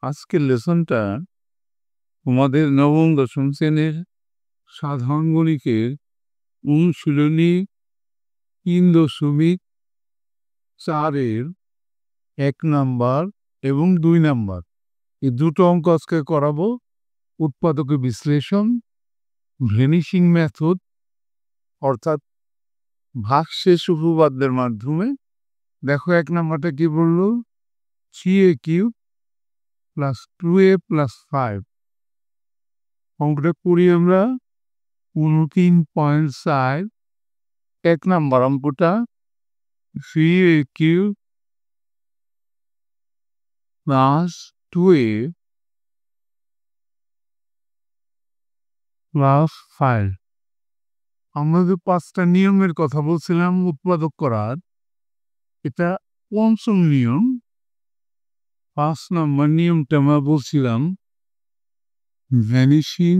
আজকের লেসনটা তোমাদের নবম দশম শ্রেণীর সাধারণ গণিতের অনুশীলনী ৩.৪-এর ১ নাম্বার এবং ২ নাম্বার এই দুটো অঙ্ক আজকে করাবো। উৎপাদকের বিশ্লেষণ, ভ্যানিশিং মেথড অর্থাৎ ভাগশেষ উপপাদ্যের মাধ্যমে। দেখো ১ নাম্বারটা কি বললো, 3a³ + 2a + 5। অঙ্কটা করি আমরা। ৩.৪ ১ নাম্বার অঙ্কটা 3a³ + 2a + 5। আমরা যে ৫টা নিয়মের কথা বলছিলাম উৎপাদক করার, এটা পঞ্চম নিয়ম। ৫ নম্বর নিয়মটা আমরা বলছিলাম ভ্যানিশিং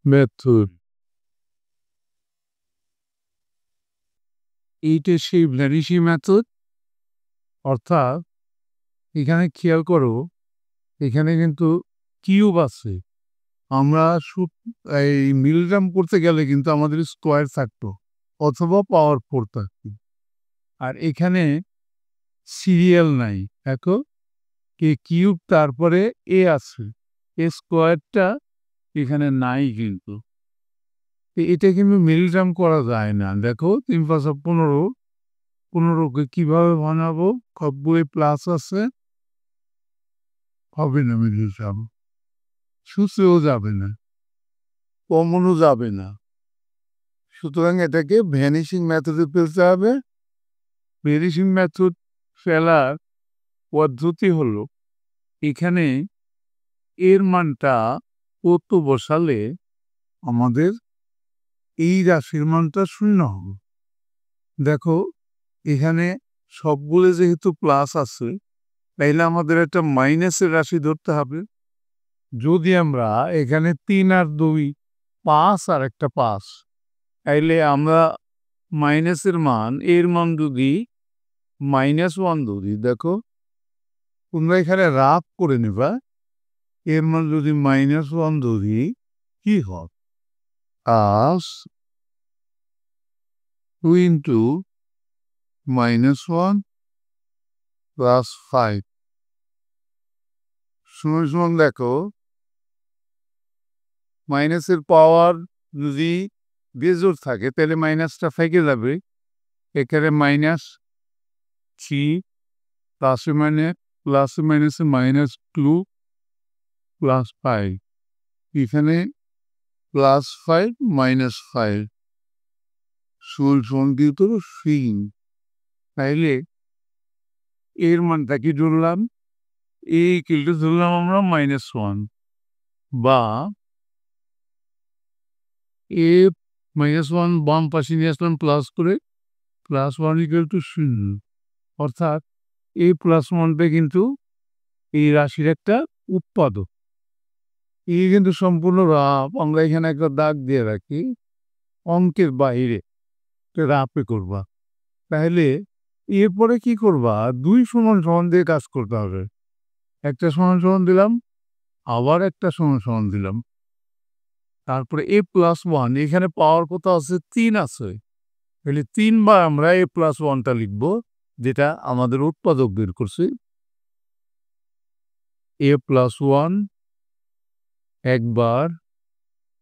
মেথড। এইটা সেই ভ্যানিশিং মেথড। অর্থাৎ এখানে খেয়াল করো, এখানে কিন্তু কিউব আছে। আমরা এই মিলিগ্রাম করতে গেলে কিন্তু আমাদের স্কোয়ার থাকতো অথবা পাওয়ার 4 থাকতো। আর এখানে সিরিয়াল নাই। দেখো কিউব তারপরে এ আছে, এ স্কোয়ারটা এখানে নাই কিন্তু। এটা কিন্তু মিলিগ্রাম করা যায় না। দেখো ৩ × ১৫, ১৫কে কিভাবে বানাবো? সবগুলো প্লাস আছে, হবে না মিলিগ্রাম, সূত্রেও যাবে না, কমনও যাবে না। সুতরাং এটাকে ভ্যানিশিং মেথডে ফেলতে হবে। ভ্যানিশিং মেথড ফেলার পদ্ধতি হলো, এখানে এর মানটা কত বসালে আমাদের এই রাশির মানটা 0 হবে। দেখো এখানে সবগুলো যেহেতু প্লাস আছে, তাইলে আমাদের একটা মাইনাসের রাশি ধরতে হবে। যদি আমরা এখানে ৩ আর ২ ৫ আর একটা ৫, তাইলে আমরা মাইনাসের মান, এর মান যদি -1 ধরি, দেখো তোমরা এখানে রাফ করে নেবা, এর মান যদি -1 ধরি কি হয়? 2 × -1 + 5 সমান দেখো মাইনাসের পাওয়ার যদি বেজোড় থাকে তাহলে মাইনাসটা থেকে যাবে। এখানে -3 প্লাসে মাইনাসে -2 + 5, এখানে +5 -5 সমান দিয়ে তো 3। তাইলে এর মানটা কি ধরলাম? এই কিলটা ধরলাম আমরা -1, বা এ -1 বাম পাশে নিয়ে আসলাম প্লাস করে, +1 = 0। অর্থাৎ এ +1টা কিন্তু এই রাশির একটা উৎপাদক। এই কিন্তু সম্পূর্ণ রাফ। আমরা এখানে একটা দাগ দিয়ে রাখি, অঙ্কের বাইরে রাফে করবা। তাহলে এরপরে কি করবা? 2 = দিয়ে কাজ করতে হবে। একটা সমান দিলাম, আবার একটা সমান দিলাম, তারপরে a+1, এখানে পাওয়ার কত আছে? 3 আছে। তাহলে 3 বার আমরা a+1টা লিখব, যেটা আমাদের উৎপাদক বের করছি। a+1 একবার,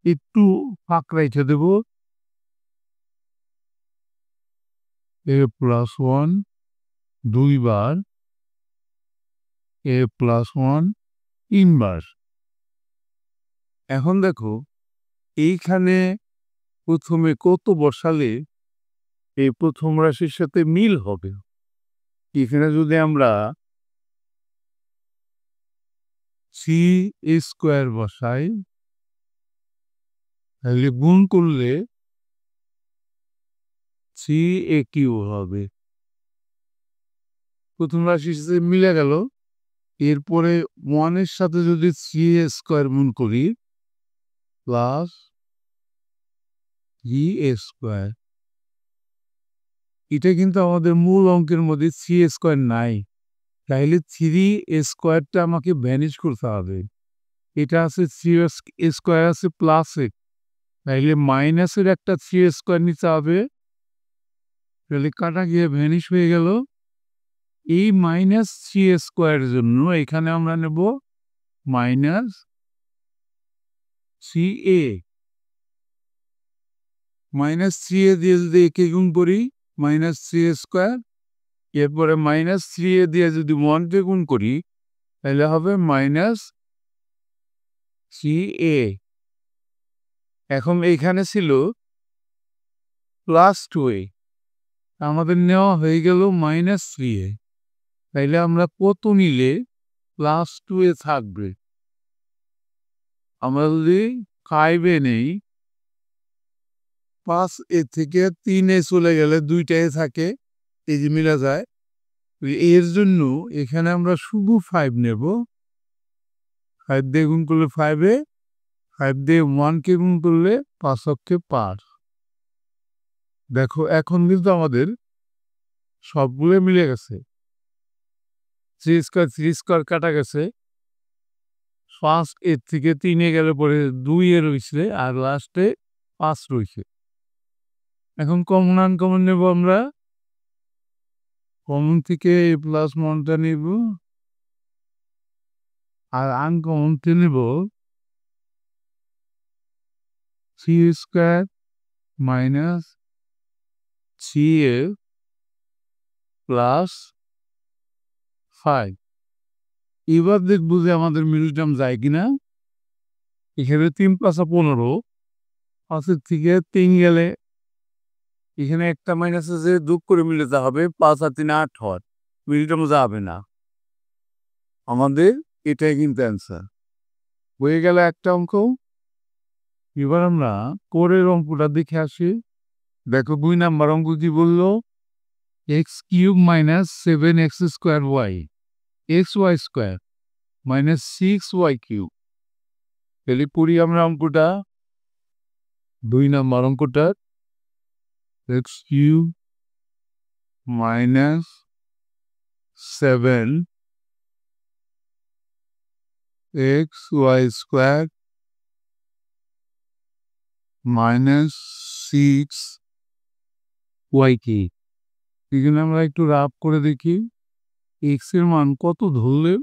একটু ফাঁক রেখে দেব, a+1 দুইবার, a+1 তিনবার। এখন দেখো এইখানে প্রথমে কত বসালে এই প্রথম রাশির সাথে মিল হবে? এখানে যদি আমরা c² বসাই, তাহলে গুণ করলে c² হবে। প্রথম রাশির সাথে মিলে গেল। এরপরে 1-এর সাথে যদি c² গুণ করি, +3a², এটা কিন্তু আমাদের মূল অঙ্কের মধ্যে 3 নাই, তাইলে 3 আমাকে ভ্যানিশ করতে হবে। এটা আছে 3 আছে প্লাসে, তাইলে মাইনাসের একটা 3 নিতে হবে, তাহলে কাটা গিয়ে ভ্যানিশ হয়ে গেল। এই -3 জন্য এখানে আমরা নেব -3a, -3a দিয়ে যদি একে গুণ করি -3 এরপরে -3a দিয়ে যদি 1 গুণ করি তাহলে হবে -3a। এখন এইখানে ছিল +2a, আমাদের নেওয়া হয়ে গেল -3a, তাইলে আমরা কত নিলে +2a থাকবে? আমরা যদি 5a নেই, 5a থেকে 3a চলে গেলে 2টায় থাকে, এই যে মিলা যায়। এর জন্য এখানে আমরা শুধু 5 নেব। 5 দিয়ে গুণ করলে 5a, 5 দিয়ে 1কে গুণ করলে 5 অক্ষে 5। দেখো এখন কিন্তু আমাদের সবগুলো মিলে গেছে, 3 কাটা গেছে। ফার্স্ট এর থেকে 3 গেলে পরে 2 রয়েছে আর লাস্টে 5 রয়েছে। এখন কমন আনকমন নেব আমরা, কমন থেকে a প্লাস 1টা নেব আর আনকমনতে নেব 3 মাইনাস 3a প্লাস 5। এবার দেখবো যে আমাদের মিডল টার্ম যায় কিনা। এখানে 3 + 15, 5 থেকে 3 গেলে এখানে একটা মাইনাস আছে, যোগ করে মিলাতে হবে, 5 আর 3 8 হয়, মিডল টার্ম যাবে না আমাদের। এটাই কিন্তু অ্যান্সার হয়ে গেল একটা অঙ্ক। এবার আমরা পরের অঙ্কটা দেখে আসি। দেখো 2 নাম্বার অঙ্ক কি বললো, x³ - 7x² xy² -6y³ তাহলে পড়ি আমরা অঙ্কটা। 2 নাম্বার অঙ্কটা x³ - 7xy² -6y³ এখানে আমরা একটু রাফ করে দেখি x এর মান কত ধরলে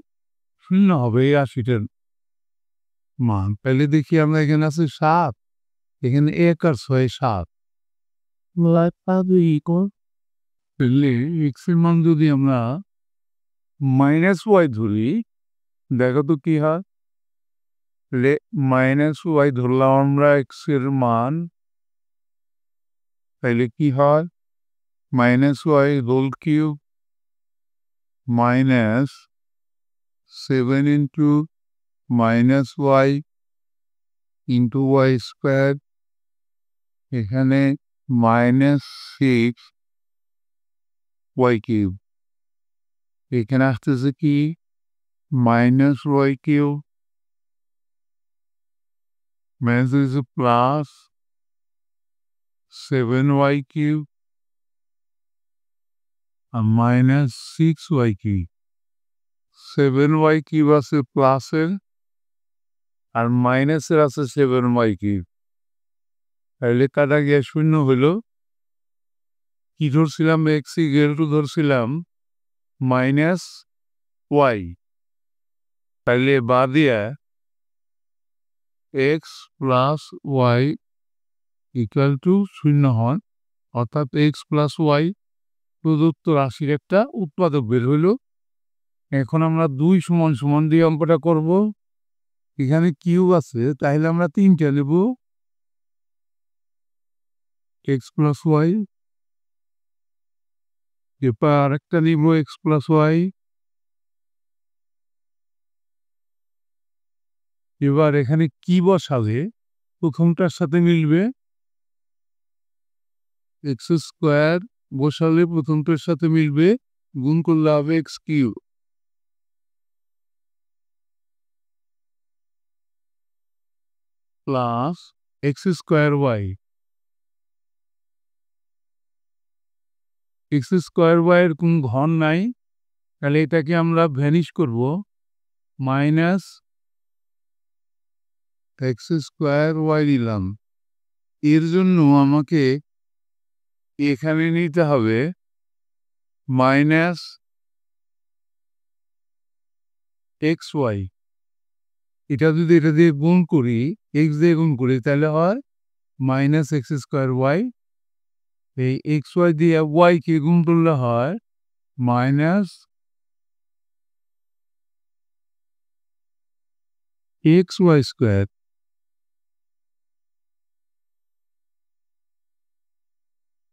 0 হবে এই 80টার মান। তাহলে দেখি আমরা এখানে আছে 7, এখানে 1 আর 6 7, তাহলে x এর মান যদি আমরা -y ধরি, দেখো তো কি হয়। -y ধরলাম আমরা x এর মান, তাইলে কি হয় -y whole cube -7 into -y into y², এখানে -6y³, এখানে আসতেছে কি -y³ প্লাস 7y³ আর -6y³। 7y³ আছে প্লাসের আর মাইনাসের আছে 7y³, তাহলে কাটা গিয়ে 0 হইল। কি ধরছিলাম, x = ধরছিলাম -y, তাইলে বা দিয়া x plus y equal to 0 হয়, অর্থাৎ x প্লাস y প্রদত্ত রাশির একটা উৎপাদক বের হইল। এখন আমরা 2 সমান সমান দিয়ে অঙ্কটা করব। এখানে কিউব আছে, তাহলে আমরা 3টা নেব, x প্লাস y, এরপর আরেকটা নিব x প্লাস y। এবার এখানে কি বসালে প্রথমটার সাথে মিলবে, x² বসালে প্রথমটার সাথে মিলবে, গুণ করলে হবে x³ plus x² y। X square ওয়াইয়ের কোন ঘন নাই, তাহলে এটাকে আমরা ভ্যানিশ করব। মাইনাস এক্স স্কোয়ার ওয়াই দিলাম। এর জন্য আমাকে এখানে নিতে হবে মাইনাস এক্স ওয়াই। এটা যদি এটা দিয়ে গুণ করি, এক্স দিয়ে গুণ করি, তাহলে হয় মাইনাস এক্স স্কোয়ার ওয়াই। এই এক্স ওয়াই দিয়ে ওয়াইকে গুণ করলে হয় minus x y square.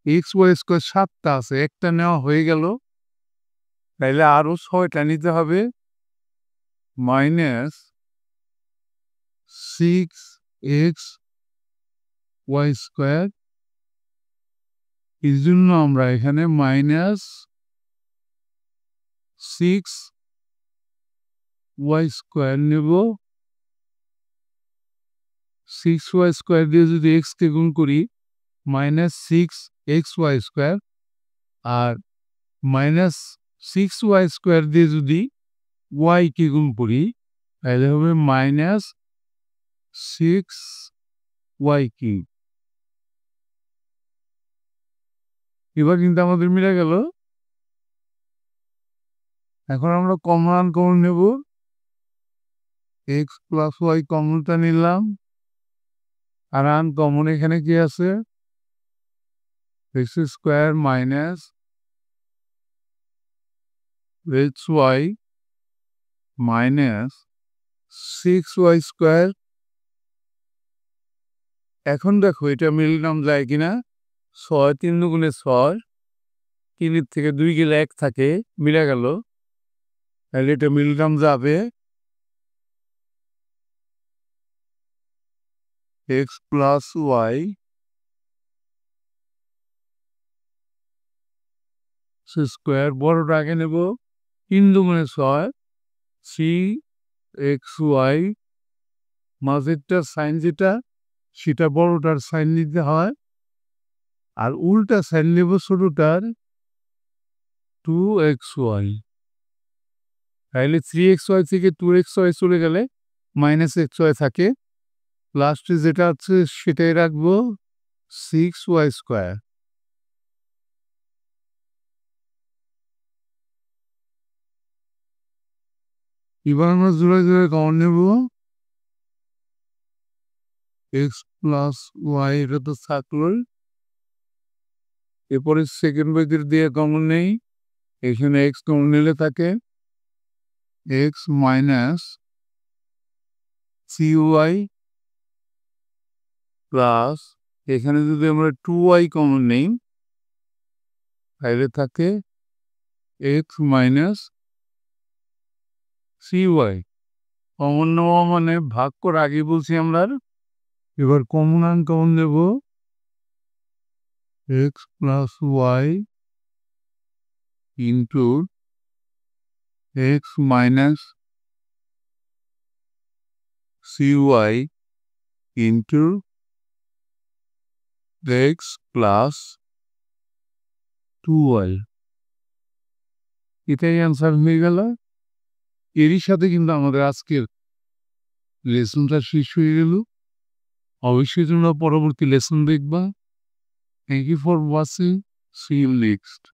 X y square 7টা আছে, একটা নেওয়া হয়ে গেল, তাইলে আরও 6টা নিতে হবে। Minus 6x y square. এই জন্য আমরা এখানে মাইনাস 6y স্কোয়ার নেব। 6y স্কোয়ার দিয়ে যদি এক্সকে গুণ করি, মাইনাস 6xy স্কোয়ার। আর মাইনাস 6y স্কোয়ার দিয়ে যদি ওয়াইকে গুণ করি, তাহলে হবে মাইনাস 6y কিউব। এবার কিন্তু আমাদের মিলে গেল। এখন আমরা কমন আনকমন নেব। এক্স প্লাস ওয়াই কমনটা নিলাম, আর আনকমন এখানে কি আছে? X square minus x y minus 6y square. এখন দেখো এটা মিললাম যায় কিনা। 6 3 দুগুণে 6, 3 থেকে 2 গেলে 1 থাকে, মিলে গেল। তাহলে এটা মিললাম যাবে এক্স প্লাস ওয়াই স্কোয়ার, বড়টা আগে নেব। 3 দুগুণে 6, 3xy। মাঝেরটার সাইন যেটা, সেটা বড়টার সাইন নিতে হয়, আর উল্টা সাইন নেব ছোটটার, 2xy। তাহলে 3xy থেকে 2xy চলে গেলে মাইনাস xy থাকে। লাস্টে যেটা আছে সেটাই রাখবো, 6y স্কোয়ার। এবার আমরা জোড়া জোড়া কমন নেব। এক্স প্লাস ওয়াই এটা তো থাকলোই। এরপরে সেকেন্ড ব্র্যাকেট দিয়ে কমন নেই। এখানে এক্স কমন নিলে থাকে এক্স মাইনাস 3y প্লাস, এখানে যদি আমরা 2y কমন নেই, তাহলে থাকে এক্স মাইনাস 3y। কমন নেওয়া মানে ভাগ করে আগে বলছি আমরা। এবার কমন আনকমন নেব। X plus y into x minus 3y into x plus 2y। এটাই অ্যান্সার হয়ে গেল। এরই সাথে কিন্তু আমাদের আজকের লেসনটা শেষ হয়ে গেল। অবশ্যই তোমরা পরবর্তী লেসন দেখবা। Thank you for watching. See you next.